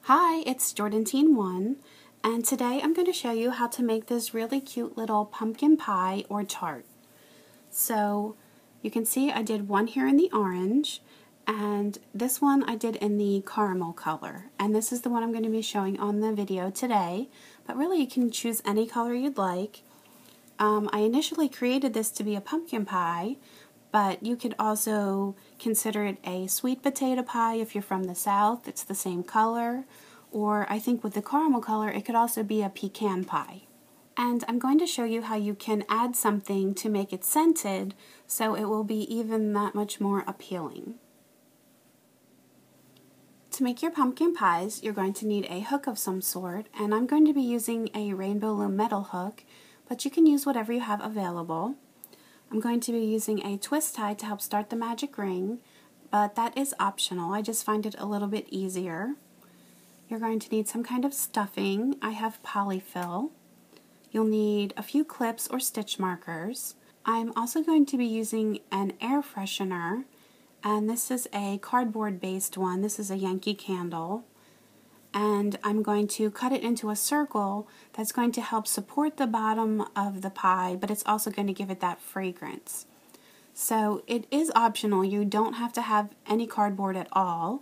Hi, it's Jordan Teen 1, and today I'm going to show you how to make this really cute little pumpkin pie or tart. So you can see I did one here in the orange, and this one I did in the caramel color. And this is the one I'm going to be showing on the video today, but really you can choose any color you'd like. I initially created this to be a pumpkin pie, but you could also consider it a sweet potato pie if you're from the South. It's the same color. Or I think with the caramel color, it could also be a pecan pie. And I'm going to show you how you can add something to make it scented so it will be even that much more appealing. To make your pumpkin pies, you're going to need a hook of some sort, and I'm going to be using a Rainbow Loom metal hook, but you can use whatever you have available. I'm going to be using a twist tie to help start the magic ring, but that is optional. I just find it a little bit easier. You're going to need some kind of stuffing. I have polyfill. You'll need a few clips or stitch markers. I'm also going to be using an air freshener, and this is a cardboard based one. This is a Yankee Candle. And I'm going to cut it into a circle that's going to help support the bottom of the pie, but it's also going to give it that fragrance. So it is optional. You don't have to have any cardboard at all,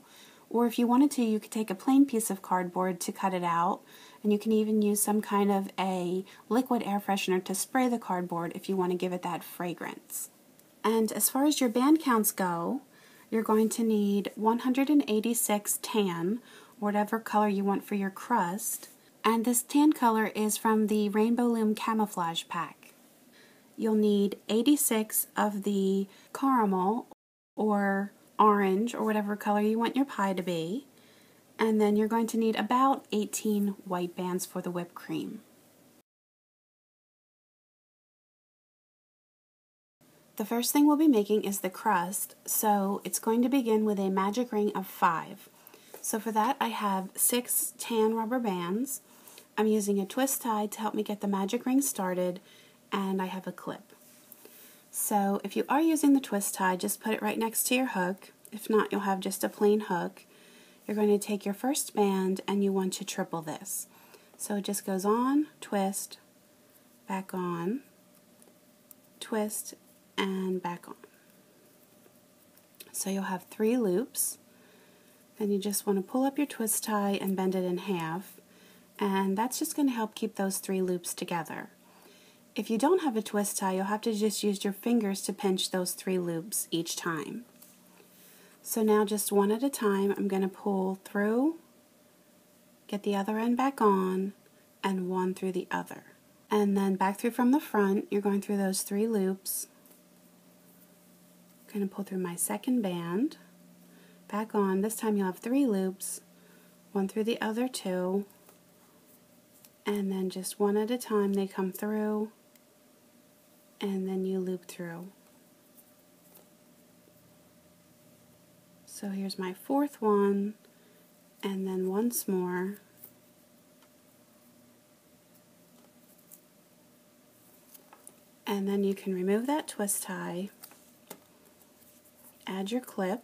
or if you wanted to, you could take a plain piece of cardboard to cut it out, and you can even use some kind of a liquid air freshener to spray the cardboard if you want to give it that fragrance. And as far as your band counts go, you're going to need 186 tan, whatever color you want for your crust, and this tan color is from the Rainbow Loom Camouflage Pack. You'll need 86 of the caramel or orange or whatever color you want your pie to be, and then you're going to need about 18 white bands for the whipped cream. The first thing we'll be making is the crust, so it's going to begin with a magic ring of 5. So for that I have 6 tan rubber bands. I'm using a twist tie to help me get the magic ring started, and I have a clip. So if you are using the twist tie, just put it right next to your hook. If not, you'll have just a plain hook. You're going to take your first band and you want to triple this. So it just goes on, twist, back on, twist, and back on. So you'll have 3 loops. Then you just want to pull up your twist tie and bend it in half, and that's just going to help keep those 3 loops together. If you don't have a twist tie, you'll have to just use your fingers to pinch those 3 loops each time. So now just one at a time, I'm going to pull through, get the other end back on, and one through the other. And then back through from the front, you're going through those 3 loops. I'm going to pull through my second band, back on. This time you'll have 3 loops, one through the other 2, and then just one at a time they come through, and then you loop through. So here's my 4th one, and then once more, and then you can remove that twist tie, add your clip,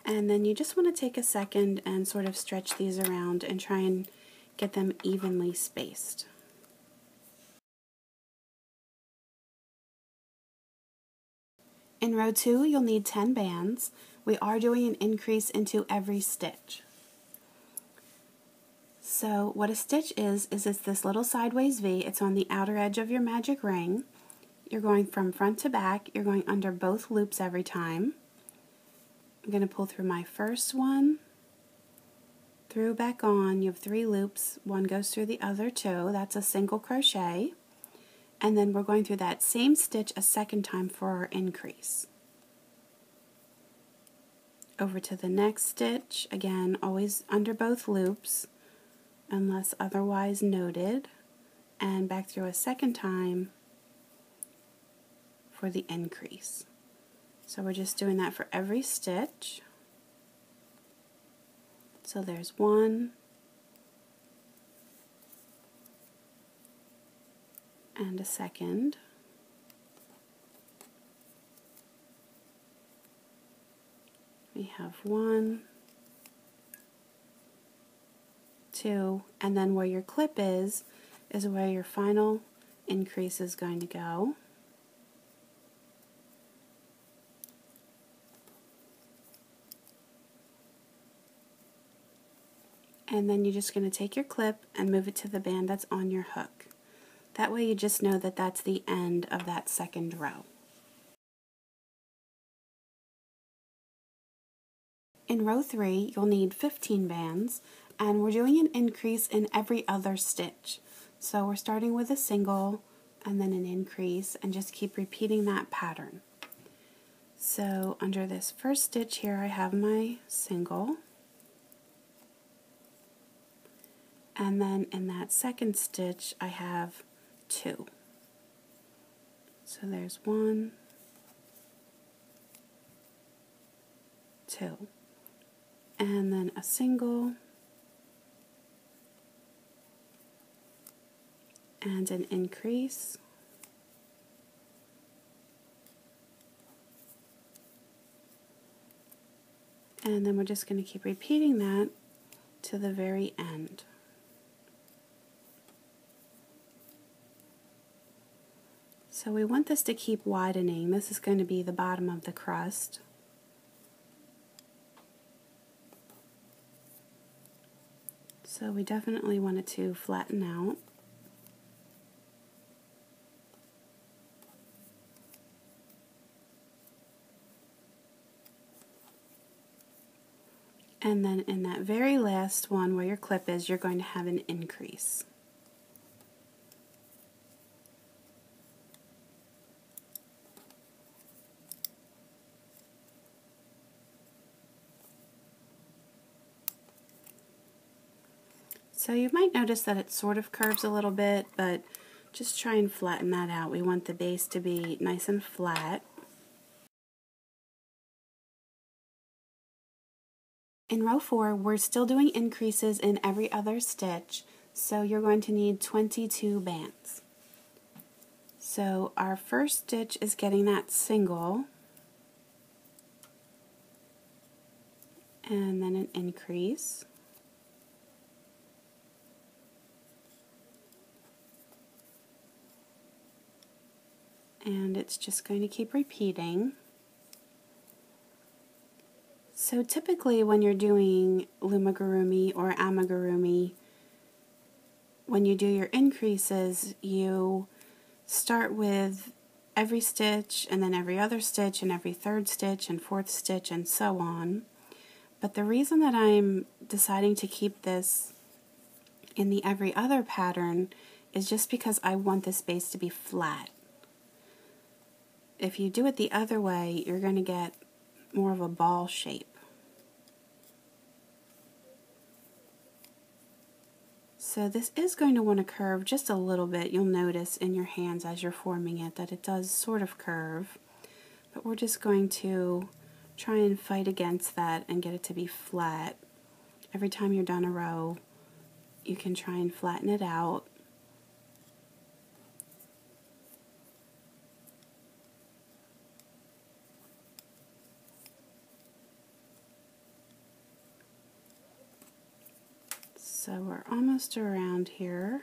and then you just want to take a second and sort of stretch these around and try and get them evenly spaced. In row 2, you'll need 10 bands. We are doing an increase into every stitch. So what a stitch is it's this little sideways V. It's on the outer edge of your magic ring. You're going from front to back. You're going under both loops every time. I'm going to pull through my first one, through, back on. You have 3 loops. One goes through the other 2. That's a single crochet. And then we're going through that same stitch a second time for our increase. Over to the next stitch, again, always under both loops, unless otherwise noted, and back through a second time for the increase. So we're just doing that for every stitch. So there's 1, and a second, we have 1, 2, and then where your clip is where your final increase is going to go. And then you're just going to take your clip and move it to the band that's on your hook. That way you just know that that's the end of that second row. In row 3, you'll need 15 bands, and we're doing an increase in every other stitch. So we're starting with a single, and then an increase, and just keep repeating that pattern. So under this first stitch here, I have my single. And then in that second stitch, I have 2. So there's 1, 2. And then a single, and an increase, and then we're just going to keep repeating that to the very end. So we want this to keep widening. This is going to be the bottom of the crust. So we definitely want it to flatten out. And then in that very last one where your clip is, you're going to have an increase. So you might notice that it sort of curves a little bit, but just try and flatten that out. We want the base to be nice and flat. In row 4, we're still doing increases in every other stitch, so you're going to need 22 bands. So our first stitch is getting that single, and then an increase. And it's just going to keep repeating. So typically when you're doing Loomigurumi or Amigurumi, when you do your increases, you start with every stitch and then every other stitch and every third stitch and fourth stitch and so on. But the reason that I'm deciding to keep this in the every other pattern is just because I want this base to be flat. If you do it the other way, you're going to get more of a ball shape. So this is going to want to curve just a little bit. You'll notice in your hands as you're forming it that it does sort of curve. But we're just going to try and fight against that and get it to be flat. Every time you're done a row, you can try and flatten it out. So we're almost around here.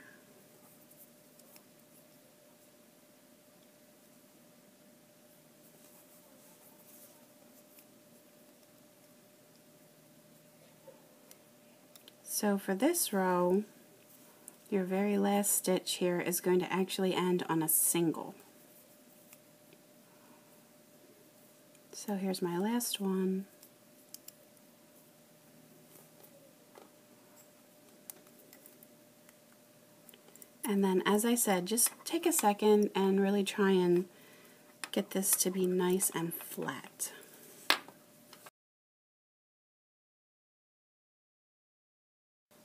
So for this row, your very last stitch here is going to actually end on a single. So here's my last one. And then, as I said, just take a second and really try and get this to be nice and flat.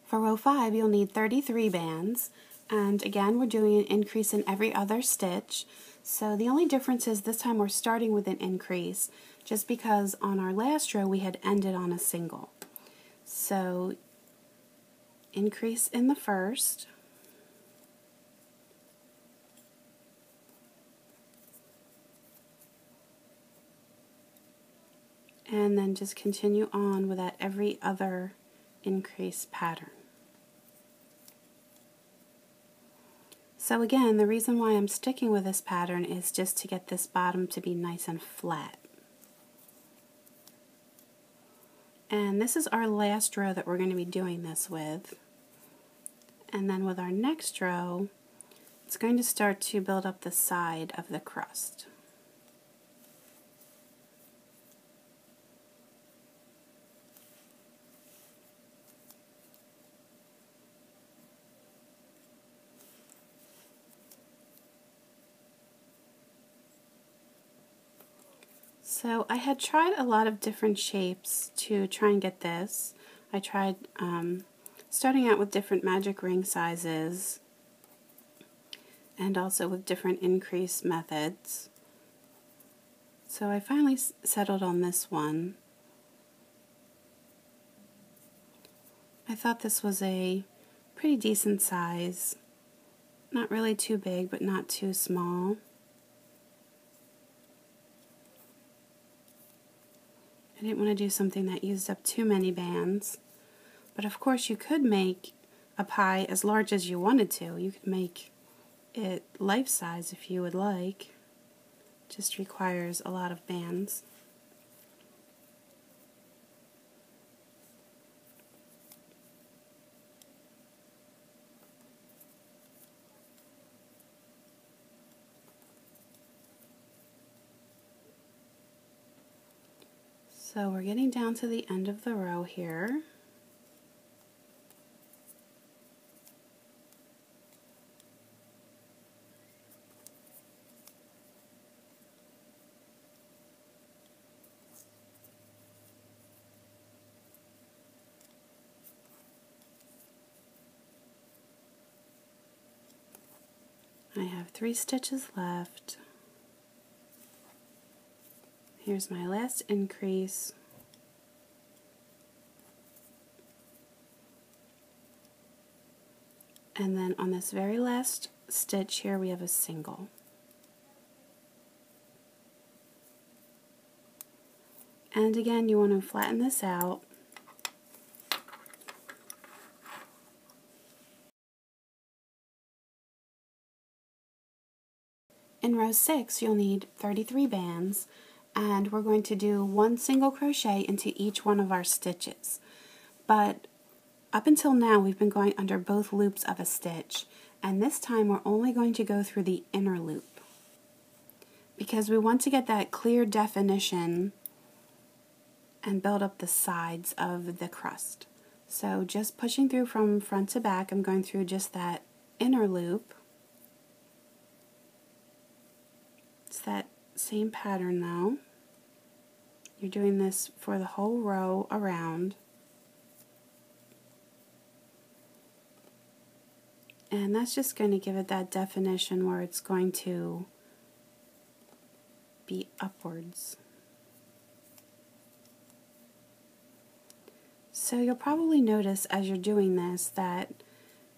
For row 5, you'll need 33 bands, and again, we're doing an increase in every other stitch. So the only difference is this time we're starting with an increase, just because on our last row we had ended on a single. So increase in the first, and then just continue on with that every other increase pattern. So again, the reason why I'm sticking with this pattern is just to get this bottom to be nice and flat. And this is our last row that we're going to be doing this with. And then with our next row, it's going to start to build up the side of the crust. So I had tried a lot of different shapes to try and get this. I tried starting out with different magic ring sizes and also with different increase methods. So I finally settled on this one. I thought this was a pretty decent size. Not really too big, but not too small. I didn't want to do something that used up too many bands. But of course you could make a pie as large as you wanted to. You could make it life-size if you would like. Just requires a lot of bands. So we're getting down to the end of the row here. I have 3 stitches left. Here's my last increase. And then on this very last stitch here we have a single. And again, you want to flatten this out. In row 6 you'll need 33 bands, and we're going to do 1 single crochet into each one of our stitches. But up until now we've been going under both loops of a stitch, and this time we're only going to go through the inner loop because we want to get that clear definition and build up the sides of the crust. So just pushing through from front to back, I'm going through just that inner loop. It's that same pattern though. You're doing this for the whole row around. And that's just going to give it that definition where it's going to be upwards. So you'll probably notice as you're doing this that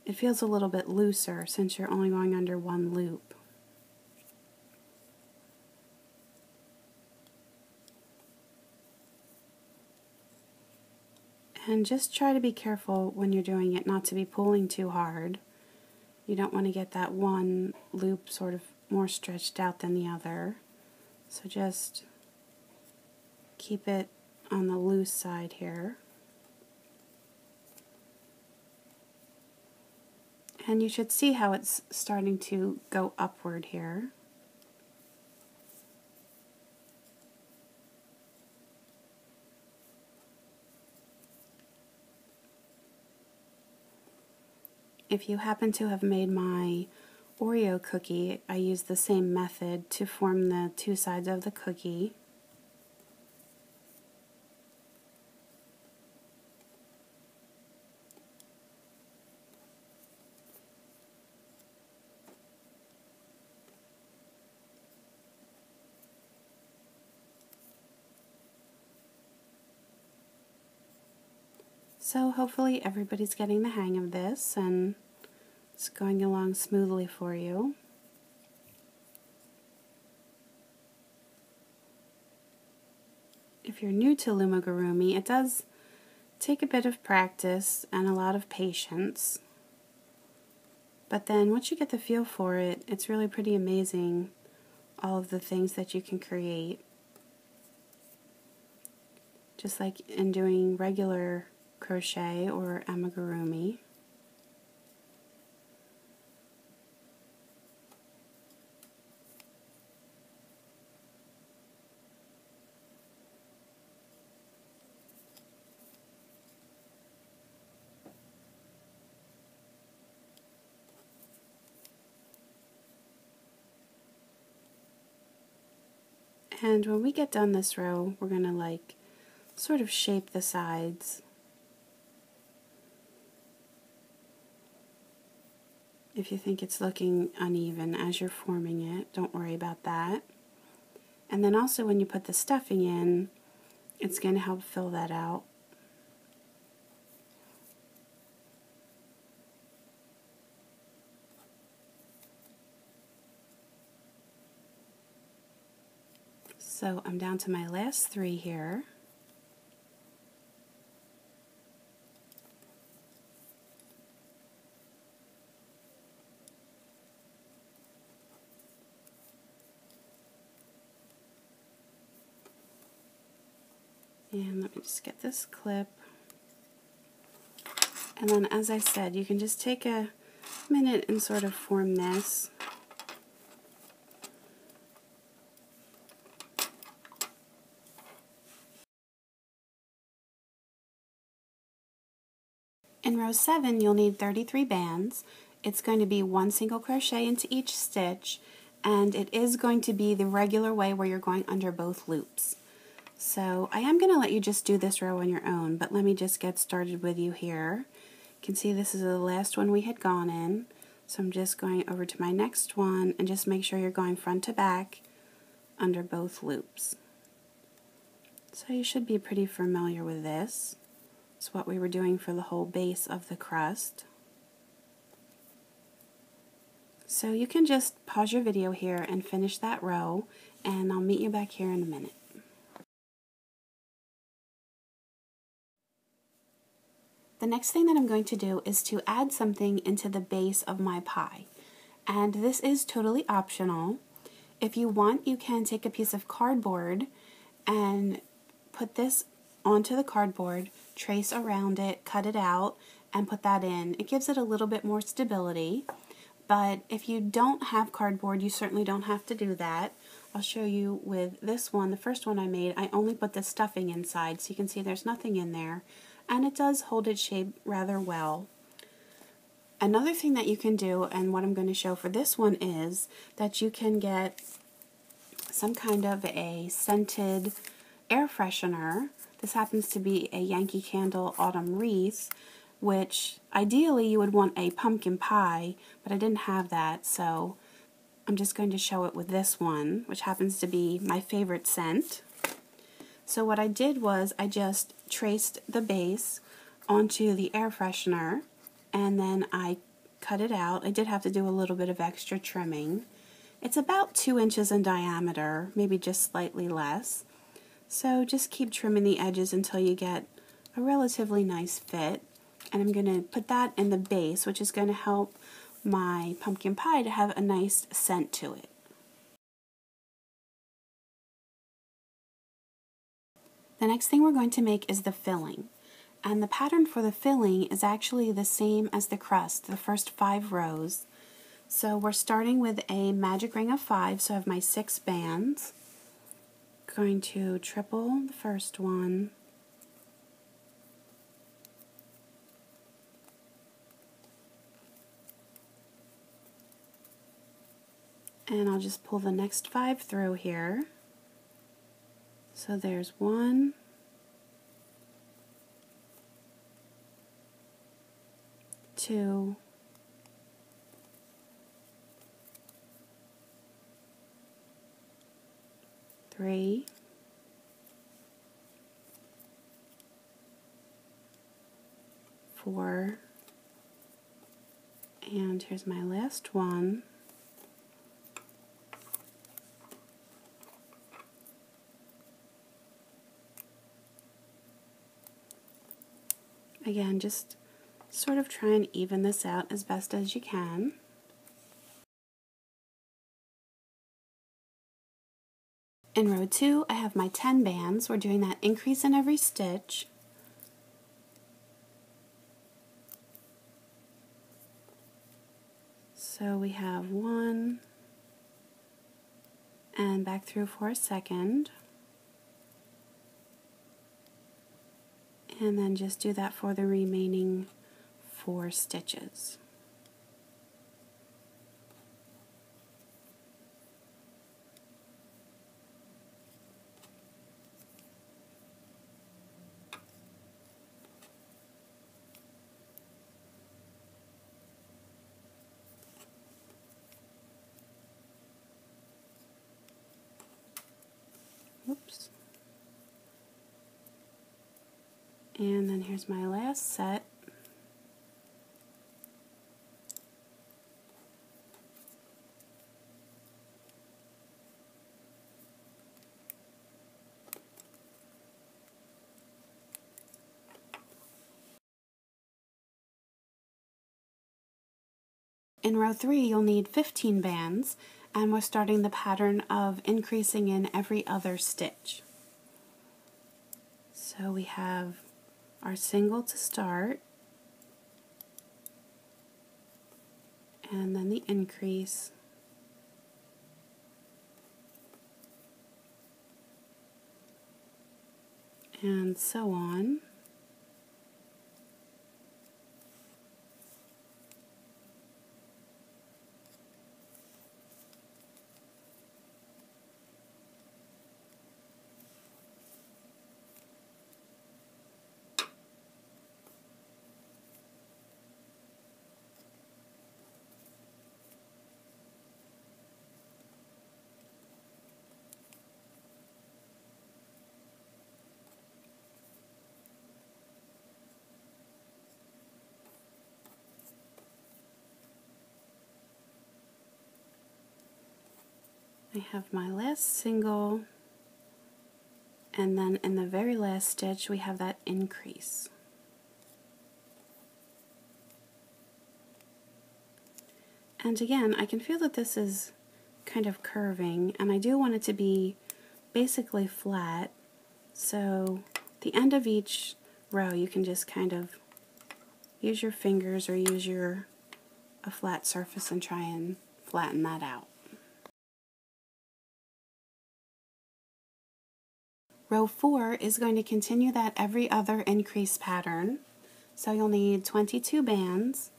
it feels a little bit looser since you're only going under 1 loop. And just try to be careful when you're doing it not to be pulling too hard. You don't want to get that one loop sort of more stretched out than the other. So just keep it on the loose side here. And you should see how it's starting to go upward here. If you happen to have made my Oreo cookie, I use the same method to form the 2 sides of the cookie. So hopefully everybody's getting the hang of this and it's going along smoothly for you. If you're new to Loomigurumi, it does take a bit of practice and a lot of patience. But then once you get the feel for it, it's really pretty amazing, all of the things that you can create. Just like in doing regular crochet or amigurumi. And when we get done this row, we're going to like sort of shape the sides. If you think it's looking uneven as you're forming it, don't worry about that. And then also when you put the stuffing in, it's going to help fill that out. So I'm down to my last 3 here. And let me just get this clip. And then, as I said, you can just take a minute and sort of form this. In row 7, you'll need 33 bands. It's going to be 1 single crochet into each stitch, and it is going to be the regular way where you're going under both loops. So I am going to let you just do this row on your own, but let me just get started with you here. You can see this is the last one we had gone in, so I'm just going over to my next one and just make sure you're going front to back under both loops. So you should be pretty familiar with this. It's what we were doing for the whole base of the crust. So you can just pause your video here and finish that row, and I'll meet you back here in a minute. The next thing that I'm going to do is to add something into the base of my pie. And this is totally optional. If you want, you can take a piece of cardboard and put this onto the cardboard, trace around it, cut it out, and put that in. It gives it a little bit more stability. But if you don't have cardboard, you certainly don't have to do that. I'll show you with this one, the first one I made, I only put the stuffing inside, so you can see there's nothing in there. And it does hold its shape rather well. Another thing that you can do, and what I'm going to show for this one, is that you can get some kind of a scented air freshener. This happens to be a Yankee Candle Autumn Wreath, which ideally you would want a pumpkin pie, but I didn't have that, so I'm just going to show it with this one, which happens to be my favorite scent. So what I did was I just traced the base onto the air freshener, and then I cut it out. I did have to do a little bit of extra trimming. It's about 2 inches in diameter, maybe just slightly less. So just keep trimming the edges until you get a relatively nice fit. And I'm going to put that in the base, which is going to help my pumpkin pie to have a nice scent to it. The next thing we're going to make is the filling. And the pattern for the filling is actually the same as the crust, the first 5 rows. So we're starting with a magic ring of 5, so I have my 6 bands. Going to triple the first one. And I'll just pull the next 5 through here. So there's 1, 2, 3, 4, and here's my last one. Again, just sort of try and even this out as best as you can. In row 2, I have my 10 bands. We're doing that increase in every stitch. So we have 1, and back through for a second. And then just do that for the remaining 4 stitches. Oops. And then here's my last set. In row 3, you'll need 15 bands, and we're starting the pattern of increasing in every other stitch. So we have our single to start, and then the increase, and so on. I have my last single, and then in the very last stitch we have that increase. And again, I can feel that this is kind of curving, and I do want it to be basically flat, so the end of each row you can just kind of use your fingers or use a flat surface and try and flatten that out. Row 4 is going to continue that every other increase pattern. So you'll need 22 bands,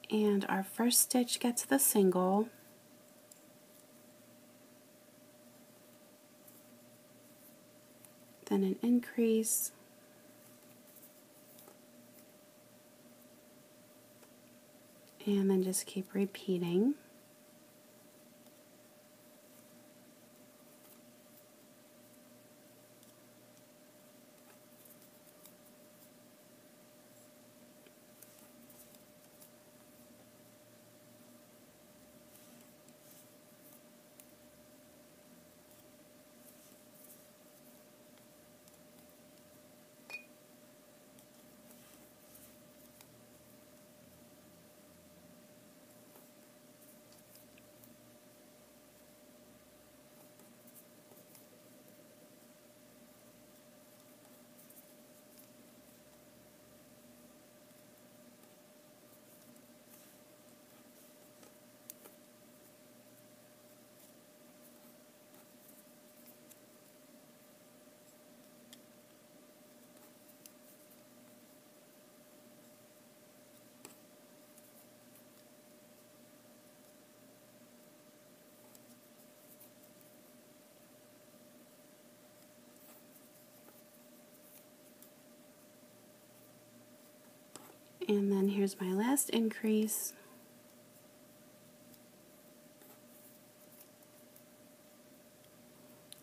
and our first stitch gets the single, then an increase, and then just keep repeating. And then here's my last increase.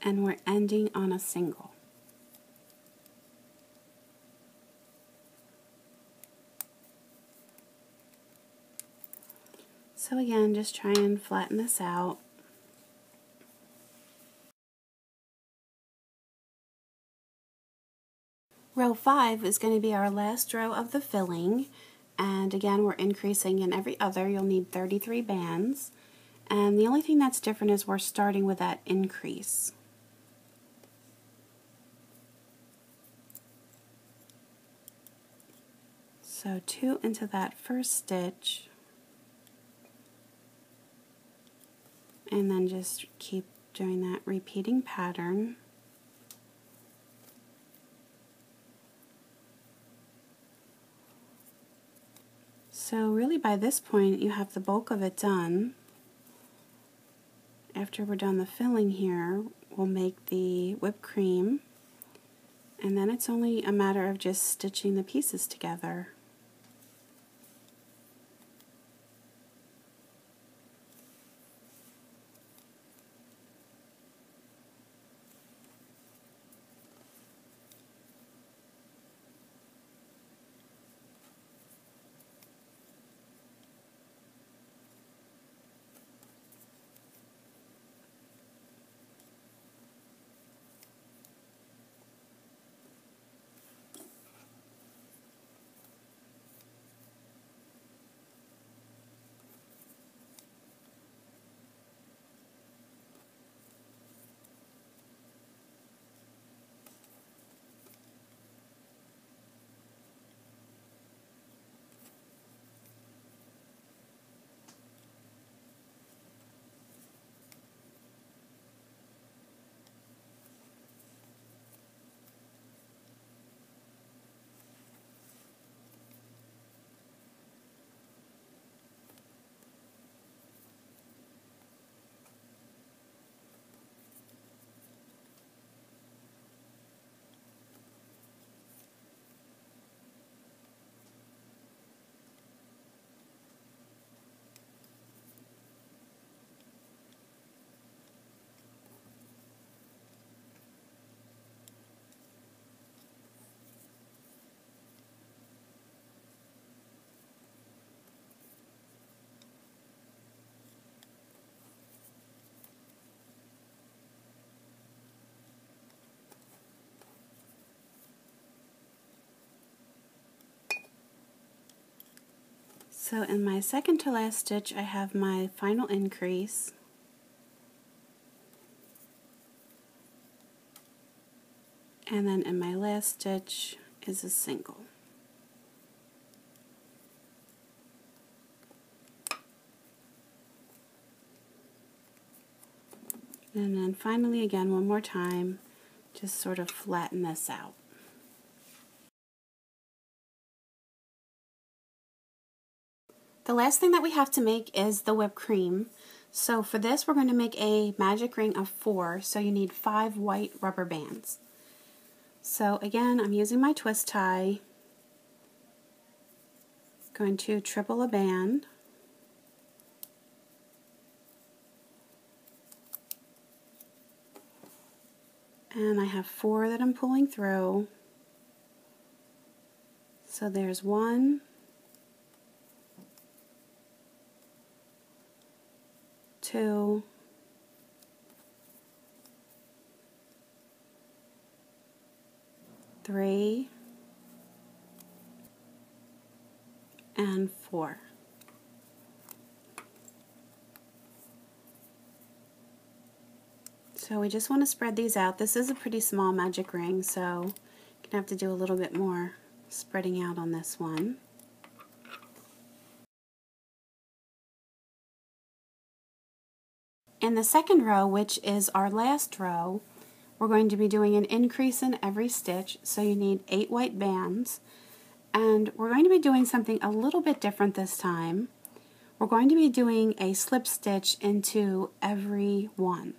And we're ending on a single. So again, just try and flatten this out. Row 5 is going to be our last row of the filling, and again we're increasing in every other. You'll need 33 bands, and the only thing that's different is we're starting with that increase. So 2 into that first stitch, and then just keep doing that repeating pattern. So really by this point you have the bulk of it done. After we're done the filling here, we'll make the whipped cream, and then it's only a matter of just stitching the pieces together. So in my second to last stitch I have my final increase, and then in my last stitch is a single. And then finally again one more time, just sort of flatten this out. The last thing that we have to make is the whipped cream. So for this we're going to make a magic ring of 4, so you need 5 white rubber bands. So again, I'm using my twist tie, going to triple a band, and I have 4 that I'm pulling through. So there's 1, 2, 3, and 4. So we just want to spread these out. This is a pretty small magic ring, so you're going to have to do a little bit more spreading out on this one. In the second row, which is our last row, we're going to be doing an increase in every stitch, so you need 8 white bands. And we're going to be doing something a little bit different this time. We're going to be doing a slip stitch into every one.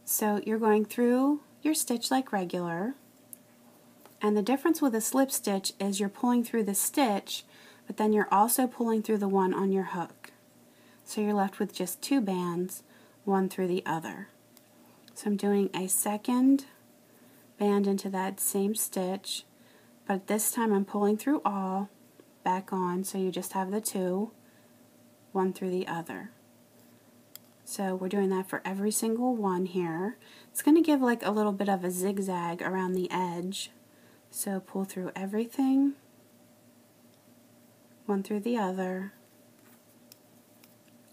So you're going through your stitch like regular, and the difference with a slip stitch is you're pulling through the stitch, but then you're also pulling through the one on your hook. So you're left with just 2 bands, one through the other. So I'm doing a second band into that same stitch, but this time I'm pulling through all, back on, so you just have the 2, one through the other. So we're doing that for every single one here. It's going to give like a little bit of a zigzag around the edge, So pull through everything, one through the other.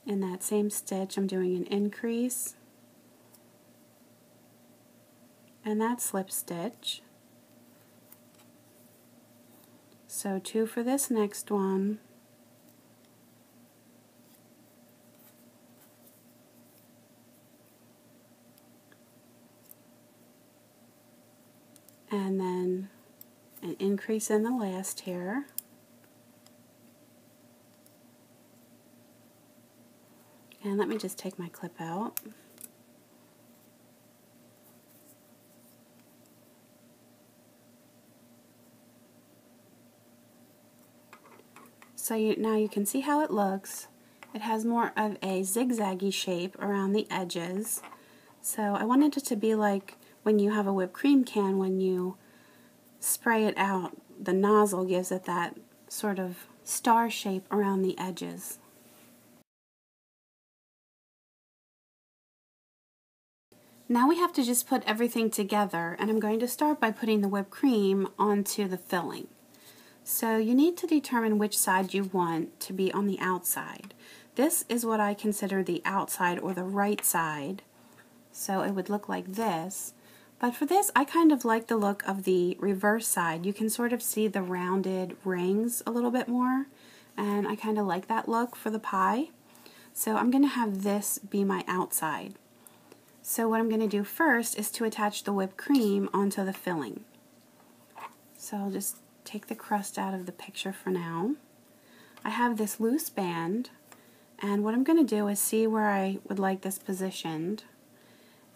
In that same stitch, I'm doing an increase and that slip stitch. So 2 for this next one. And then an increase in the last here. And let me just take my clip out. So now you can see how it looks. It has more of a zigzaggy shape around the edges. So I wanted it to be like when you have a whipped cream can, when you spray it out, the nozzle gives it that sort of star shape around the edges. Now we have to just put everything together, and I'm going to start by putting the whipped cream onto the filling. So you need to determine which side you want to be on the outside. This is what I consider the outside or the right side. So it would look like this. But for this, I kind of like the look of the reverse side. You can sort of see the rounded rings a little bit more, and I kind of like that look for the pie. So I'm going to have this be my outside. So what I'm going to do first is to attach the whipped cream onto the filling. So I'll just take the crust out of the picture for now. I have this loose band, and what I'm going to do is see where I would like this positioned.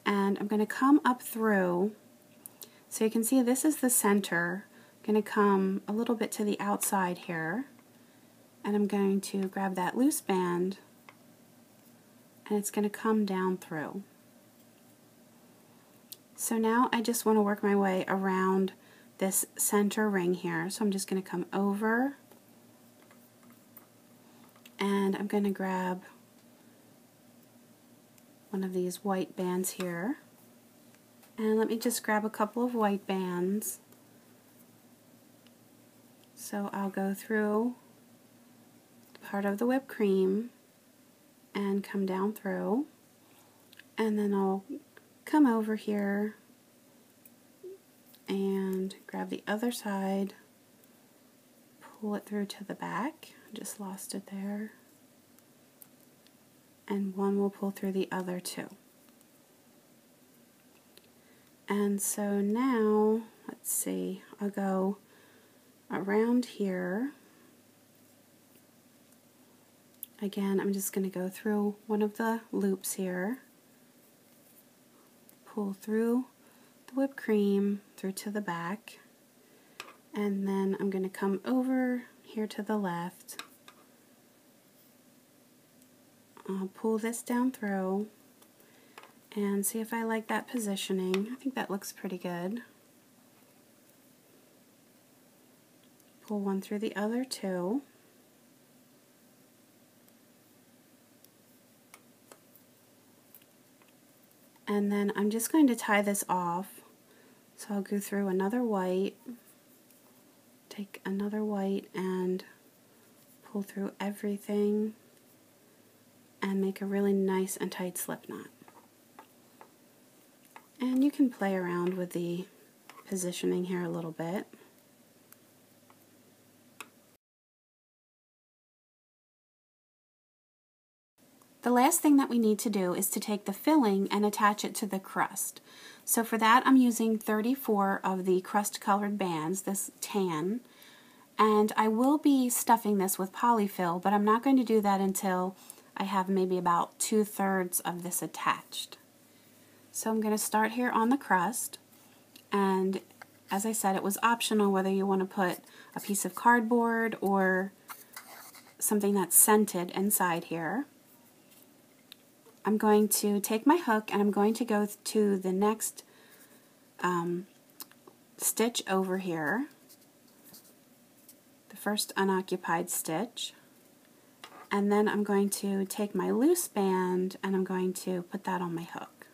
And I'm going to come up through, so you can see this is the center. I'm going to come a little bit to the outside here, and I'm going to grab that loose band, and it's going to come down through. So now I just want to work my way around this center ring here. So I'm just going to come over, and I'm going to grab one of these white bands here, and let me just grab a couple of white bands. So I'll go through part of the whipped cream and come down through, and then I'll come over here and grab the other side, pull it through to the back. I just lost it there. And one will pull through the other two. And so now, let's see, I'll go around here. Again, I'm just going to go through one of the loops here, pull through the whipped cream through to the back, and then I'm going to come over here to the left. I'll pull this down through and see if I like that positioning. I think that looks pretty good. Pull one through the other two. And then I'm just going to tie this off. So I'll go through another white, take another white and pull through everything, and make a really nice and tight slip knot. And you can play around with the positioning here a little bit. The last thing that we need to do is to take the filling and attach it to the crust. So for that I'm using 34 of the crust colored bands, this tan, and I will be stuffing this with polyfill, but I'm not going to do that until I have maybe about 2/3 of this attached. So I'm going to start here on the crust, and as I said, it was optional whether you want to put a piece of cardboard or something that's scented inside here. I'm going to take my hook and I'm going to go to the next stitch over here, the first unoccupied stitch, and then I'm going to take my loose band and I'm going to put that on my hook.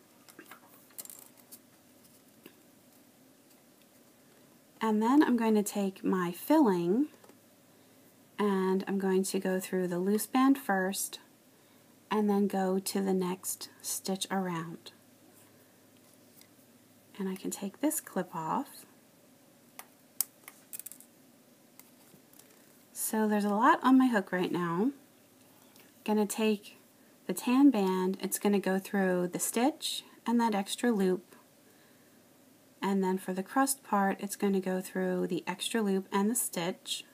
And then I'm going to take my filling and I'm going to go through the loose band first and then go to the next stitch around. And I can take this clip off. So there's a lot on my hook right now. I'm going to take the tan band, it's going to go through the stitch and that extra loop. And then for the crust part, it's going to go through the extra loop and the stitch.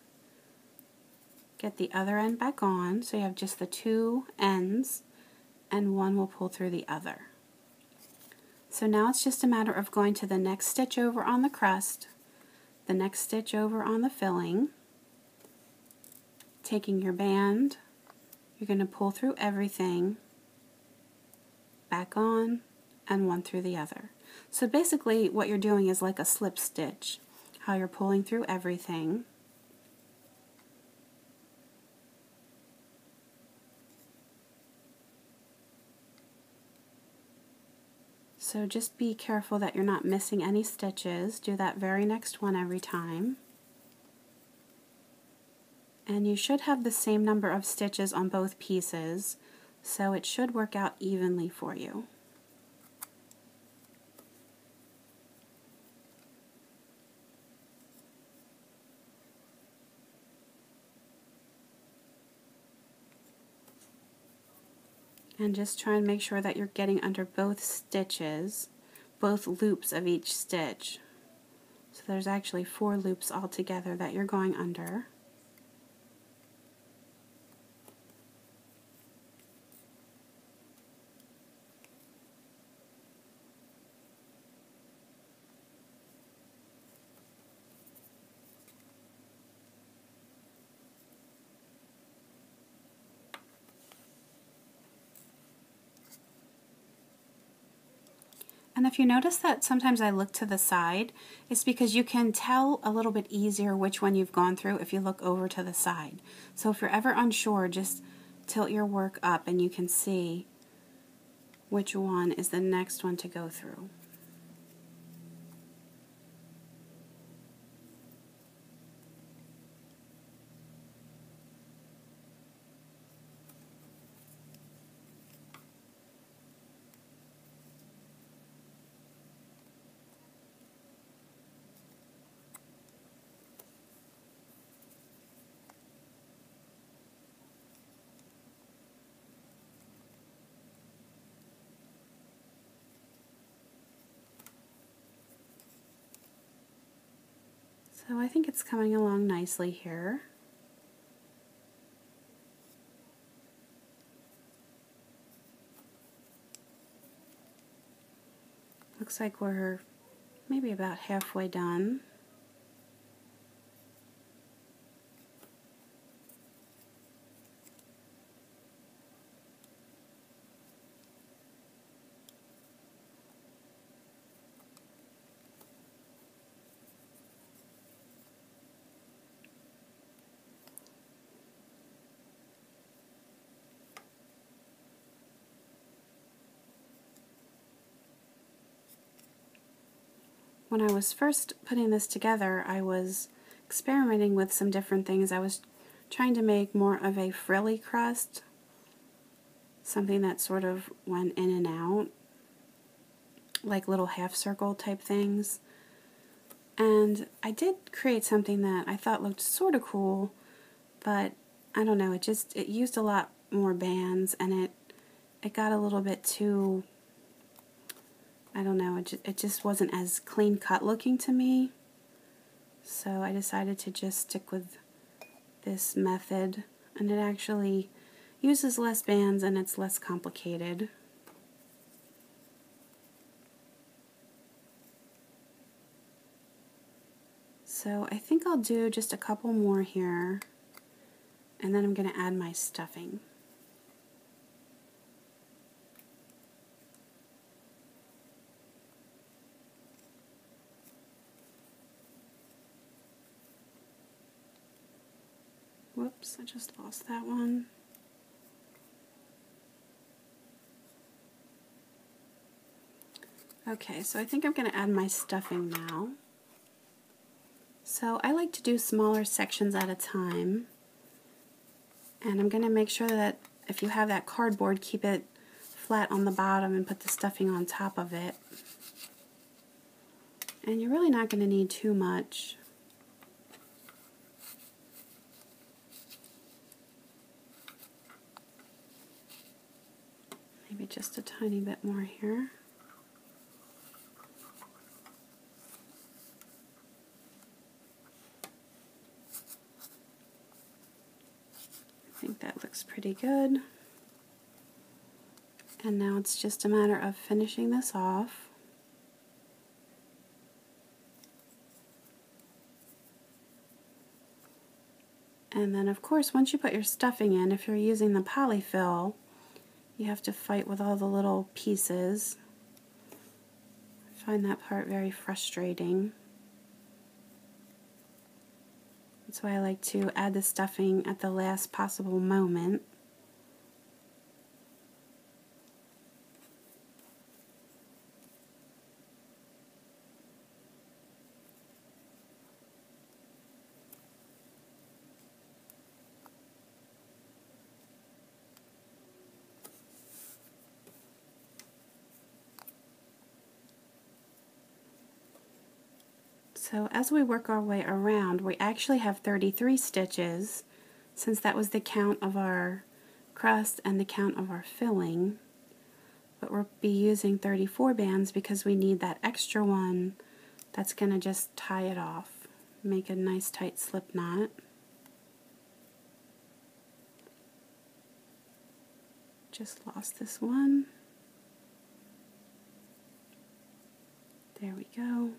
Get the other end back on, so you have just the two ends, and one will pull through the other. So now it's just a matter of going to the next stitch over on the crust, the next stitch over on the filling, taking your band, you're going to pull through everything, back on, and one through the other. So basically what you're doing is like a slip stitch, how you're pulling through everything. So just be careful that you're not missing any stitches. Do that very next one every time. And you should have the same number of stitches on both pieces, so it should work out evenly for you. And just try and make sure that you're getting under both stitches, both loops of each stitch. So there's actually 4 loops altogether that you're going under. And if you notice that sometimes I look to the side, it's because you can tell a little bit easier which one you've gone through if you look over to the side. So if you're ever unsure, just tilt your work up and you can see which one is the next one to go through. So I think it's coming along nicely here. Looks like we're maybe about halfway done. When I was first putting this together, I was experimenting with some different things. I was trying to make more of a frilly crust, something that sort of went in and out, like little half circle type things. And I did create something that I thought looked sort of cool, but I don't know, it used a lot more bands, and it got a little bit too, I don't know, it just wasn't as clean cut looking to me. So I decided to just stick with this method, and it actually uses less bands and it's less complicated. So I think I'll do just a couple more here, and then I'm going to add my stuffing. Whoops, I just lost that one. Okay, so I think I'm going to add my stuffing now. So I like to do smaller sections at a time, and I'm going to make sure that if you have that cardboard, keep it flat on the bottom and put the stuffing on top of it. And you're really not going to need too much. Maybe just a tiny bit more here. I think that looks pretty good. And now it's just a matter of finishing this off. And then of course, once you put your stuffing in, if you're using the polyfill, you have to fight with all the little pieces. I find that part very frustrating. That's why I like to add the stuffing at the last possible moment. So as we work our way around, we actually have 33 stitches, since that was the count of our crust and the count of our filling. But we'll be using 34 bands because we need that extra one that's going to just tie it off. Make a nice tight slip knot. Just lost this one. There we go.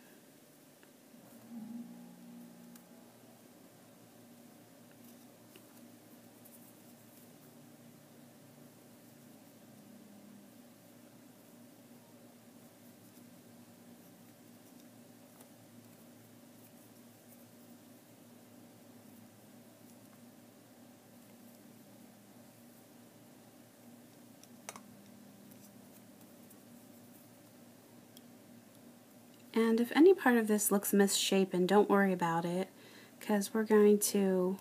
And if any part of this looks misshapen, don't worry about it, because we're going to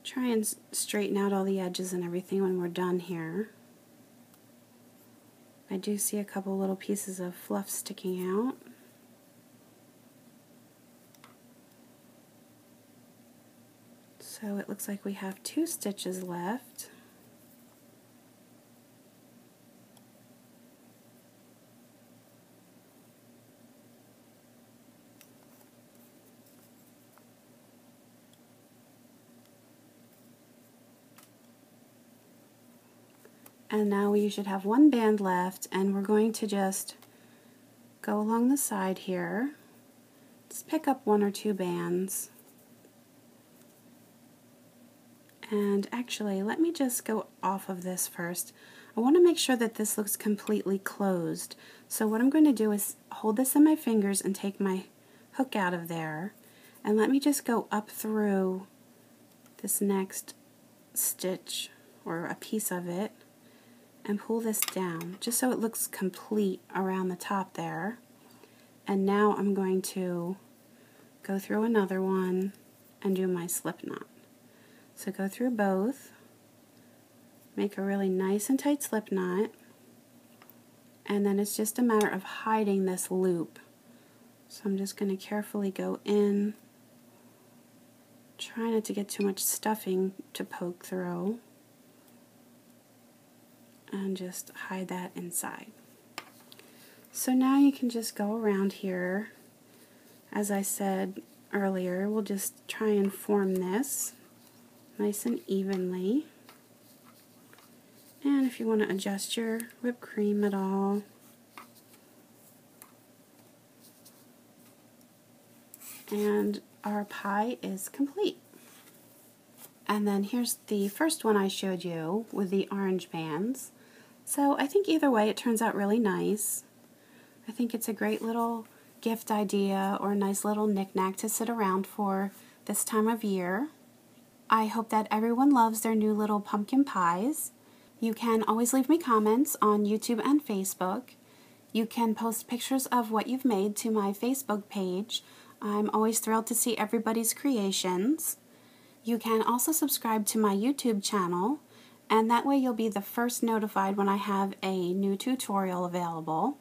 try and straighten out all the edges and everything when we're done here. I do see a couple little pieces of fluff sticking out. So it looks like we have 2 stitches left. And now we should have 1 band left, and we're going to just go along the side here. Just pick up 1 or 2 bands. And actually, let me just go off of this first. I want to make sure that this looks completely closed. So what I'm going to do is hold this in my fingers and take my hook out of there. And let me just go up through this next stitch, or a piece of it, and pull this down, just so it looks complete around the top there. And now I'm going to go through another one and do my slip knot. So go through both, make a really nice and tight slip knot, and then it's just a matter of hiding this loop. So I'm just going to carefully go in, try not to get too much stuffing to poke through, and just hide that inside. So now you can just go around here. As I said earlier, we'll just try and form this nice and evenly. And if you want to adjust your whipped cream at all, and our pie is complete. And then here's the first one I showed you with the orange bands. So I think either way it turns out really nice. I think it's a great little gift idea, or a nice little knick-knack to sit around for this time of year. I hope that everyone loves their new little pumpkin pies. You can always leave me comments on YouTube and Facebook. You can post pictures of what you've made to my Facebook page I'm always thrilled to see everybody's creations. You can also subscribe to my YouTube channel, and that way you'll be the first notified when I have a new tutorial available.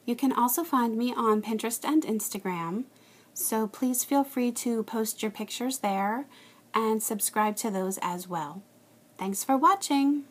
You can also find me on Pinterest and Instagram, so please feel free to post your pictures there and subscribe to those as well. Thanks for watching!